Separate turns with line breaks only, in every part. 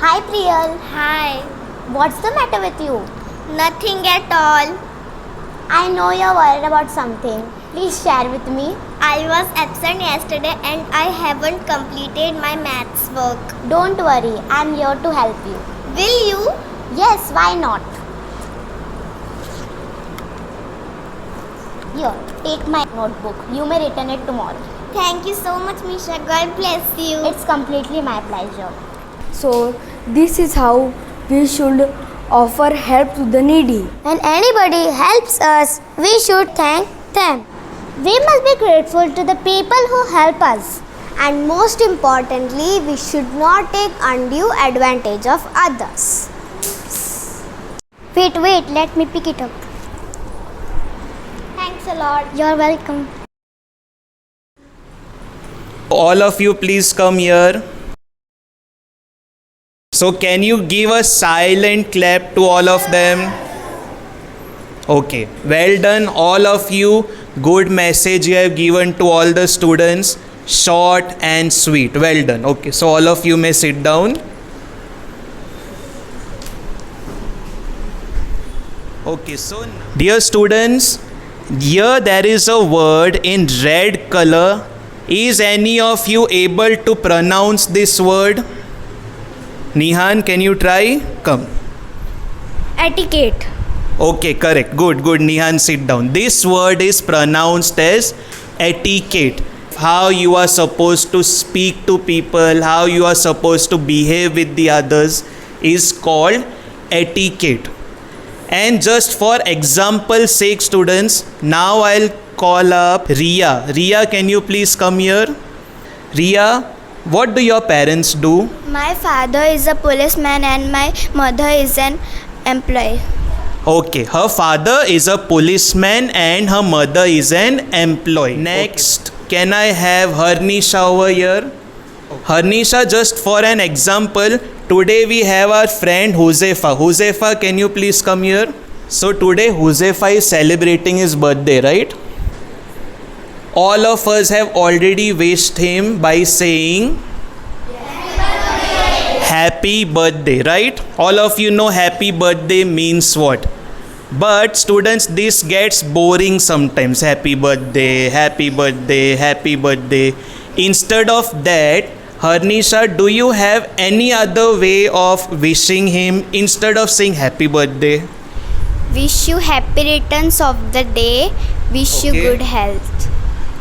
Hi Priyal,
Hi.
what's the matter with you?
Nothing at all.
I know you're worried about something. Please share with me.
I was absent yesterday and I haven't completed my maths work.
Don't worry, I'm here to help you.
Will you?
Yes, why not? Here, take my notebook. You may return it tomorrow.
Thank you so much, Misha. God bless you.
It's completely my pleasure.
So, this is how we should offer help to the needy.
When anybody helps us, we should thank them. We must be grateful to the people who help us. And most importantly, we should not take undue advantage of others. Wait, let me pick it up.
Thanks a lot.
You're welcome.
All of you, please come here. So, can you give a silent clap to all of them? Okay, well done, all of you. Good message you have given to all the students. Short and sweet. Well done. Okay, so all of you may sit down. Okay, so dear students, here there is a word in red color. Is any of you able to pronounce this word? Nihan, can you try? Come.
Etiquette.
Okay, correct. Good. Nihan, sit down. This word is pronounced as etiquette. How you are supposed to speak to people, how you are supposed to behave with the others is called etiquette. And just for example sake, students, now I'll call up Riya. Riya, can you please come here? Riya, what do your parents do?
My father is a policeman and my mother is an employee.
Okay, her father is a policeman and her mother is an employee. Next, can I have Harnisha over here? Harnisha, just for an example, today we have our friend Huzefa. Huzefa, can you please come here? So today Huzefa is celebrating his birthday, right? All of us have already wished him by saying happy birthday, right? All of you know happy birthday means what? But students, this gets boring sometimes. Happy birthday, happy birthday, happy birthday. Instead of that, Harnisha, do you have any other way of wishing him instead of saying happy birthday?
Wish you happy returns of the day. Wish you
Okay.
good health.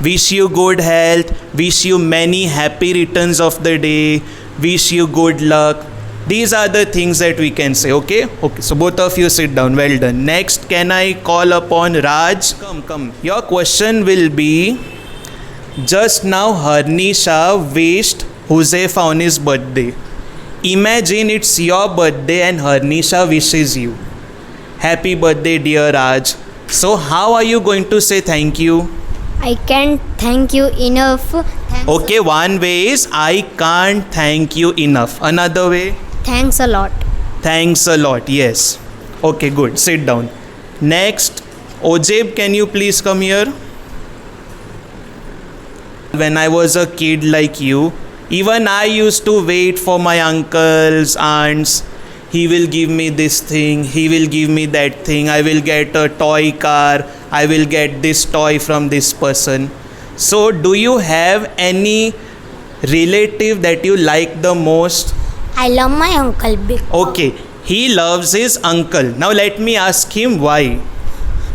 Wish you good health, wish you many happy returns of the day, wish you good luck. These are the things that we can say, okay? Okay, so both of you sit down. Well done. Next, can I call upon Raj? Come. Your question will be, just now Harnisha wished Huzefa on his birthday. Imagine it's your birthday and Harnisha wishes you. Happy birthday, dear Raj. So how are you going to say thank you?
I can't thank you enough.
Okay, one way is I can't thank you enough. Another way,
Thanks a lot.
thanks a lot. Yes. Okay, good. Sit down. Next, Ojeb, can you please come here? When I was a kid like you, even I used to wait for my uncles, aunts. He will give me this thing, he will give me that thing, I will get a toy car, I will get this toy from this person. So, do you have any relative that you like the most?
I love my uncle
Okay, he loves his uncle. Now, let me ask him why.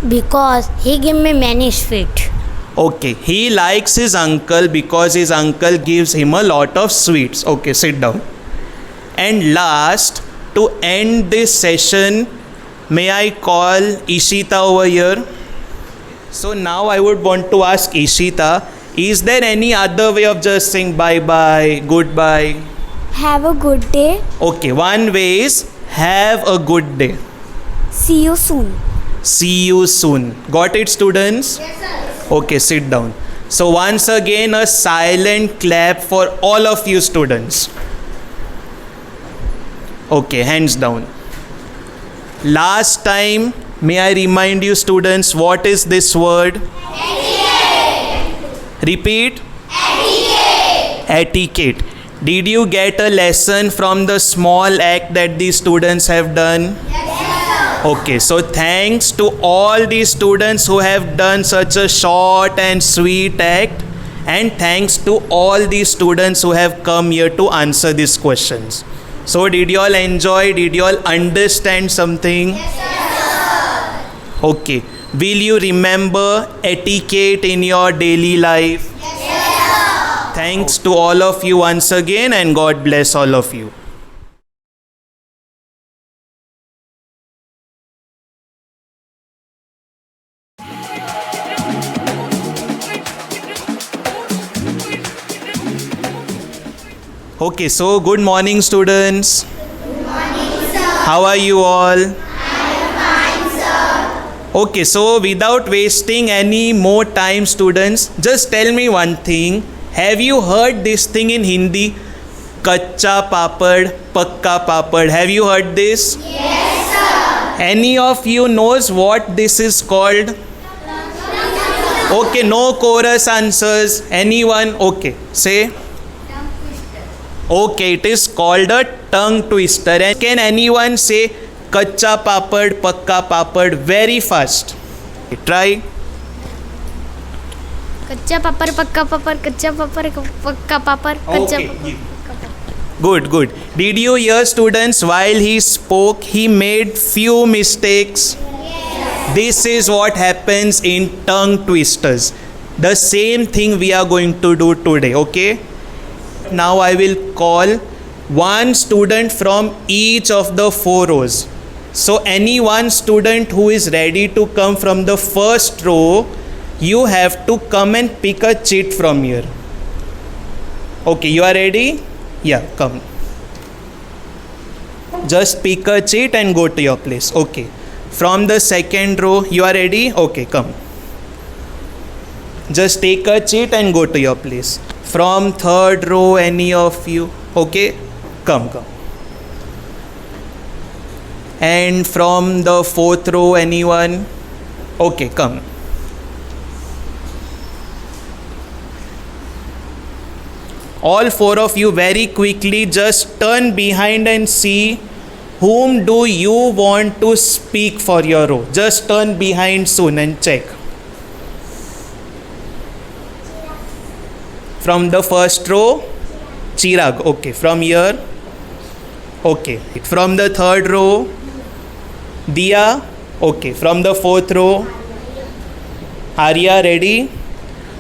because he give me many sweet.
Okay, he likes his uncle because his uncle gives him a lot of sweets. Okay, sit down. And last, to end this session, may I call Ishita over here? So now I would want to ask Ishita, is there any other way of just saying bye-bye, goodbye?
Have a good day.
Okay, one way is have a good day.
See you soon.
See you soon. Got it, students? Yes, sir. Okay, sit down. So once again, a silent clap for all of you students. Okay, hands down. Last time, may I remind you students, what is this word? Etiquette. Repeat. Etiquette. Etiquette. Did you get a lesson from the small act that the students have done? Yes, sir. Okay, so thanks to all the students who have done such a short and sweet act, and thanks to all the students who have come here to answer these questions. So did you all enjoy? Did you all understand something? Yes, sir. Okay. Will you remember etiquette in your daily life? Yes, sir. Thanks to all of you once again, and God bless all of you. Okay, so good morning, students. Good morning, sir. How are you all? Okay, so without wasting any more time, students, just tell me one thing. Have you heard this thing in Hindi? Kacha papad, pakka papad. Have you heard this? Yes, sir. Any of you knows what this is called? Okay, no chorus answers. Anyone? Okay, say. Okay, it is called a tongue twister. And can anyone say Kacha papad, pakka papad very fast? Try.
कच्चा पापड़ पक्का पापड़ कच्चा पापड़ पक्का पापड़ कच्चा
Okay. Good, good. Did you hear, students, while he spoke, he made few mistakes? Yes. This is what happens in tongue twisters. The same thing we are going to do today, okay? Now I will call one student from each of the 4 rows. So any one student who is ready to come from the first row, you have to come and pick a chit from here. Okay, you are ready? Yeah, come. Just pick a chit and go to your place. Okay. From the second row, you are ready? Okay, come. Just take a chit and go to your place. From third row, any of you? Okay, come. And from the fourth row, anyone? Okay, come. All 4 of you, very quickly just turn behind and see whom do you want to speak for your row. Just turn behind soon and check. From the first row, Chirag. Okay, from here. Okay, from the third row, Diya. Okay, from the fourth row, Arya. Ready?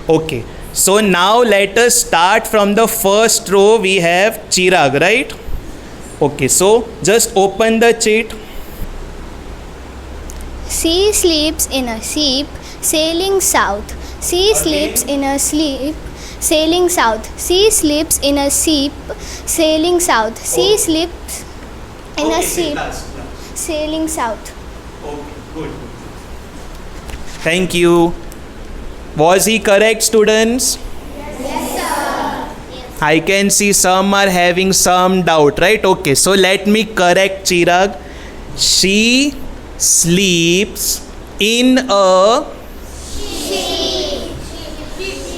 Okay. So now let us start from the first row. We have Chirag, right? Okay, so just open the chit.
She sleeps in a ship sailing south. She sleeps in a sleep sailing south. She sleeps in a ship sailing south. She sleeps in a ship sailing south.
Okay, good. Thank you. Was he correct, students? Yes, sir. I can see some are having some doubt, right? Okay, so let me correct Chirag. She sleeps in a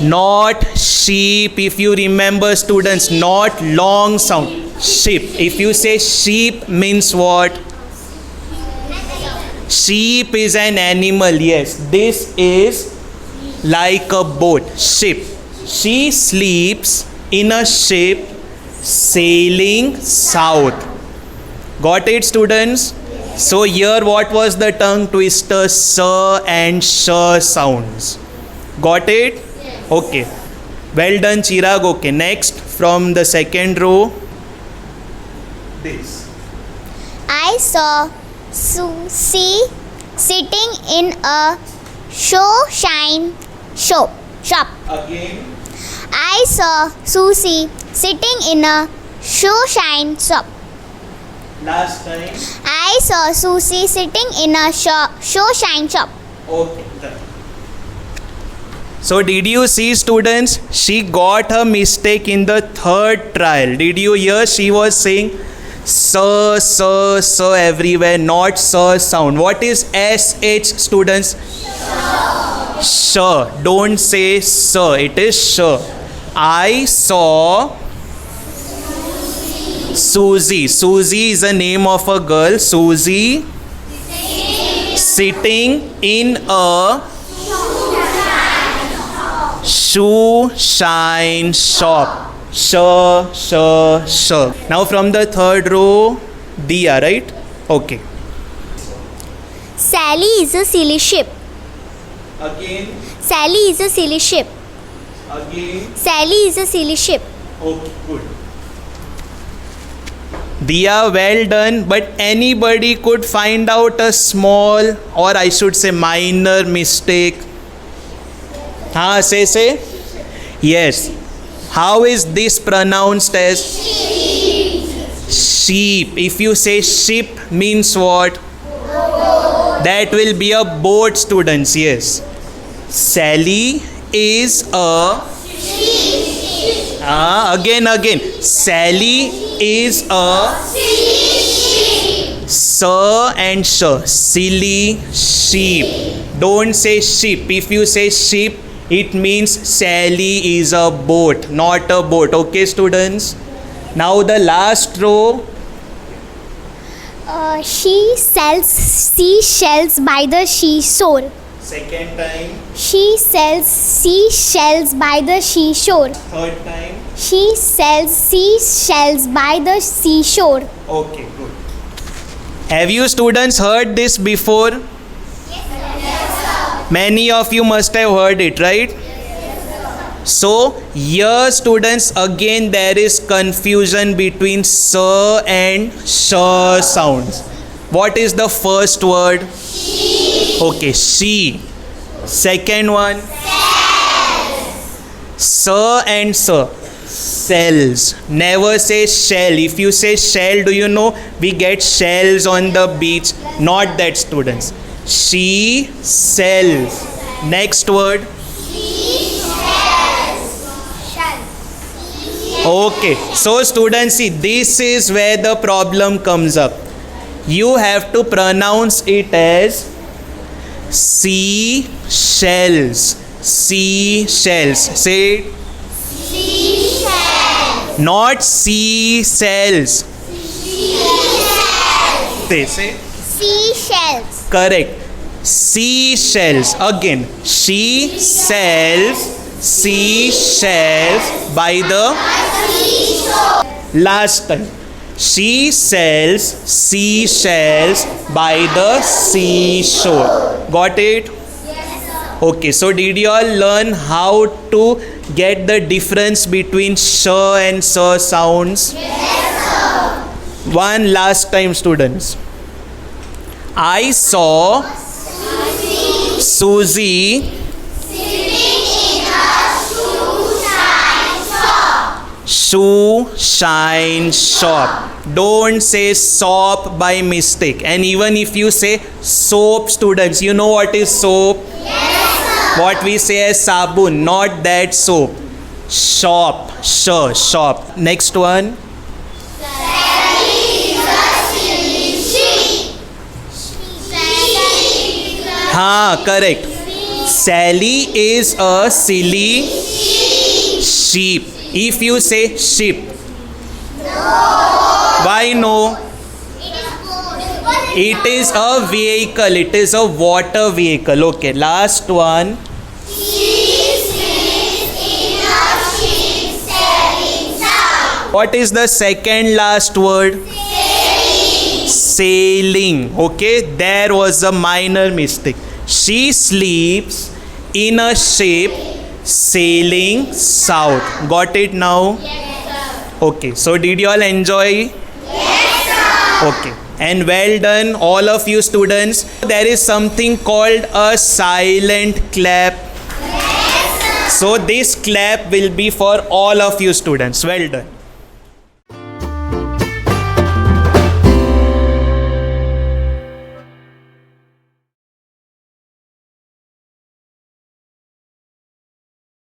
not sheep. If you remember, students, not long sound. Sheep. If you say sheep means what? Sheep is an animal. Yes, this is like a boat. Ship. She sleeps in a ship sailing south. Got it, students? So here what was the tongue twister? Sir and sh sounds. Got it? Okay. Well done, Chirag. Okay, next from the second row. This.
I saw Susie sitting in a shop.
Again.
I saw Susie sitting in a shine shop.
Last time.
I saw Susie sitting in a shine shop.
Okay, done. So did you see, students? She got her mistake in the third trial. Did you hear? She was saying sir everywhere, not sir sound. What is SH, students? Sure. Don't say sir. It is sure. I saw Susie. Susie is the name of a girl. Susie sitting in a shoe shine shop. Sh. Now from the third row, Diya, right? Okay.
Sally is a silly ship.
Again.
Sally is a silly ship.
Again.
Sally is a silly ship.
Okay, good. Diya, well done. But anybody could find out a small, or I should say minor mistake. Say. Yes. How is this pronounced as? Sheep. If you say ship means what? That will be a boat, students. Yes. Sally is a again. Sally is a sir and sh. Silly sheep. Don't say sheep. If you say sheep, it means Sally is a boat, not a boat. Okay, students? Now the last row.
She sells seashells by the seashore.
Second time.
She sells seashells by the seashore.
Third time.
She sells seashells by the seashore.
Okay, good. Have you students heard this before? Yes, sir. Many of you must have heard it, right? Yes, sir. So, here students, again there is confusion between sir and sh sounds. What is the first word? She. Okay, she. Second one? Sells. Sir and sir. Sells. Never say shell. If you say shell, do you know we get shells on the beach? Not that, students. She sells. Next word? Okay, so students, see, this is where the problem comes up. You have to pronounce it as seashells. Seashells. Say it. Seashells. Not seashells. Say.
Seashells.
Correct. Seashells. Again. She sells seashells by the last time. She sells seashells by the seashore. Got it? Yes, sir. Okay, so did you all learn how to get the difference between sh and s sounds? Yes, sir. One last time, students. I saw Susie shoe shine shop. Don't say shop by mistake. And even if you say soap, students, you know what is soap? Yes, sir. What we say as sabun, not that soap. Shop. Shop. Next one.
Sally is a silly sheep.
Correct. Sally is a silly sheep. If you say sheep. Why no? It is a vehicle. It is a water vehicle. Okay, last one. What is the second last word? Sailing. Okay, there was a minor mistake. She sleeps in a ship sailing south. Got it now? Yes, sir. Okay, so did you all enjoy? Yes, sir. Okay, and well done all of you students. There is something called a silent clap. Yes, sir. So this clap will be for all of you students. Well done.